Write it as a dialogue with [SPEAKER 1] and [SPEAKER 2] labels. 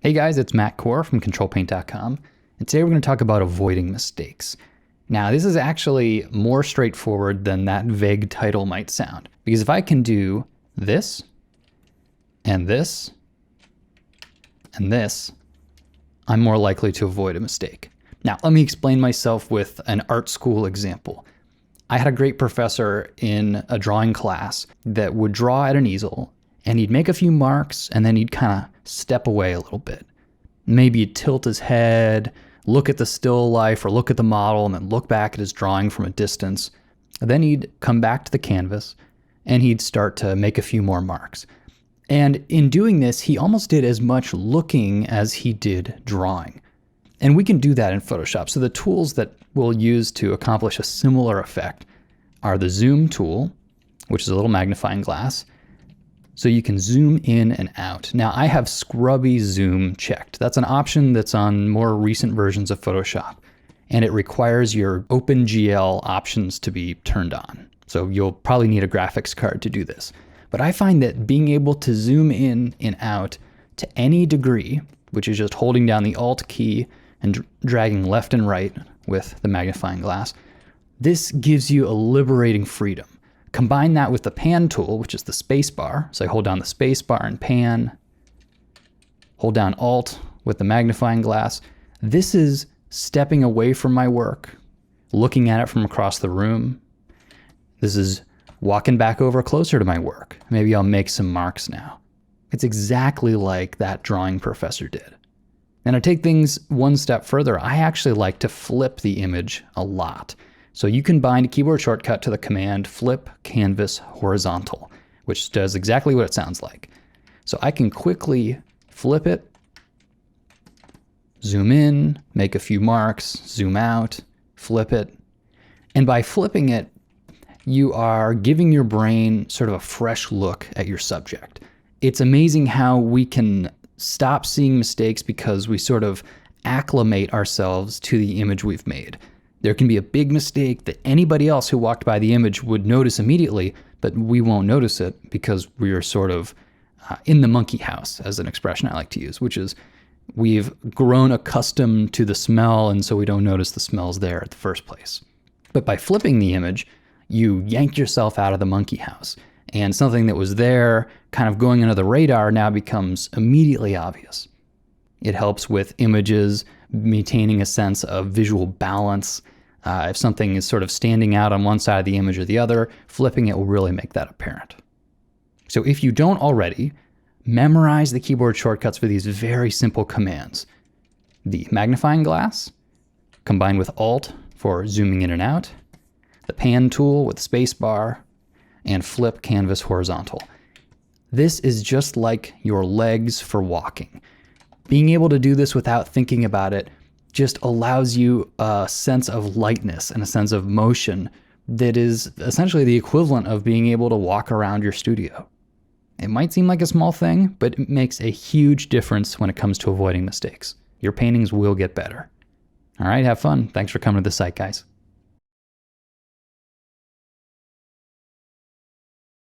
[SPEAKER 1] Hey guys, it's Matt Core from Ctrl+Paint.com, and today we're going to talk about avoiding mistakes. Now, this is actually more straightforward than that vague title might sound, because if I can do this, and this, and this, I'm more likely to avoid a mistake. Now, let me explain myself with an art school example. I had a great professor in a drawing class that would draw at an easel, and he'd make a few marks, and then he'd kind of step away a little bit. Maybe he'd tilt his head, look at the still life, or look at the model, and then look back at his drawing from a distance. And then he'd come back to the canvas, and he'd start to make a few more marks. And in doing this, he almost did as much looking as he did drawing. And we can do that in Photoshop. So the tools that we'll use to accomplish a similar effect are the zoom tool, which is a little magnifying glass, so you can zoom in and out. Now, I have scrubby zoom checked. That's an option that's on more recent versions of Photoshop, and it requires your OpenGL options to be turned on. So you'll probably need a graphics card to do this. But I find that being able to zoom in and out to any degree, which is just holding down the Alt key and dragging left and right with the magnifying glass, this gives you a liberating freedom. Combine that with the pan tool, which is the space bar. So I hold down the space bar and pan, hold down Alt with the magnifying glass. This is stepping away from my work, looking at it from across the room. This is walking back over closer to my work. Maybe I'll make some marks now. It's exactly like that drawing professor did. And to take things one step further, I actually like to flip the image a lot. So you can bind a keyboard shortcut to the command flip canvas horizontal, which does exactly what it sounds like. So I can quickly flip it, zoom in, make a few marks, zoom out, flip it. And by flipping it, you are giving your brain sort of a fresh look at your subject. It's amazing how we can stop seeing mistakes because we sort of acclimate ourselves to the image we've made. There can be a big mistake that anybody else who walked by the image would notice immediately, but we won't notice it because we are sort of in the monkey house, as an expression I like to use, which is we've grown accustomed to the smell, and so we don't notice the smells there at the first place. But by flipping the image, you yank yourself out of the monkey house, and something that was there kind of going under the radar now becomes immediately obvious. It helps with images, maintaining a sense of visual balance. If something is sort of standing out on one side of the image or the other, flipping it will really make that apparent. So if you don't already, memorize the keyboard shortcuts for these very simple commands. The magnifying glass, combined with Alt for zooming in and out, the pan tool with space bar, and flip canvas horizontal. This is just like your legs for walking. Being able to do this without thinking about it just allows you a sense of lightness and a sense of motion that is essentially the equivalent of being able to walk around your studio. It might seem like a small thing, but it makes a huge difference when it comes to avoiding mistakes. Your paintings will get better. All right, have fun. Thanks for coming to the site, guys.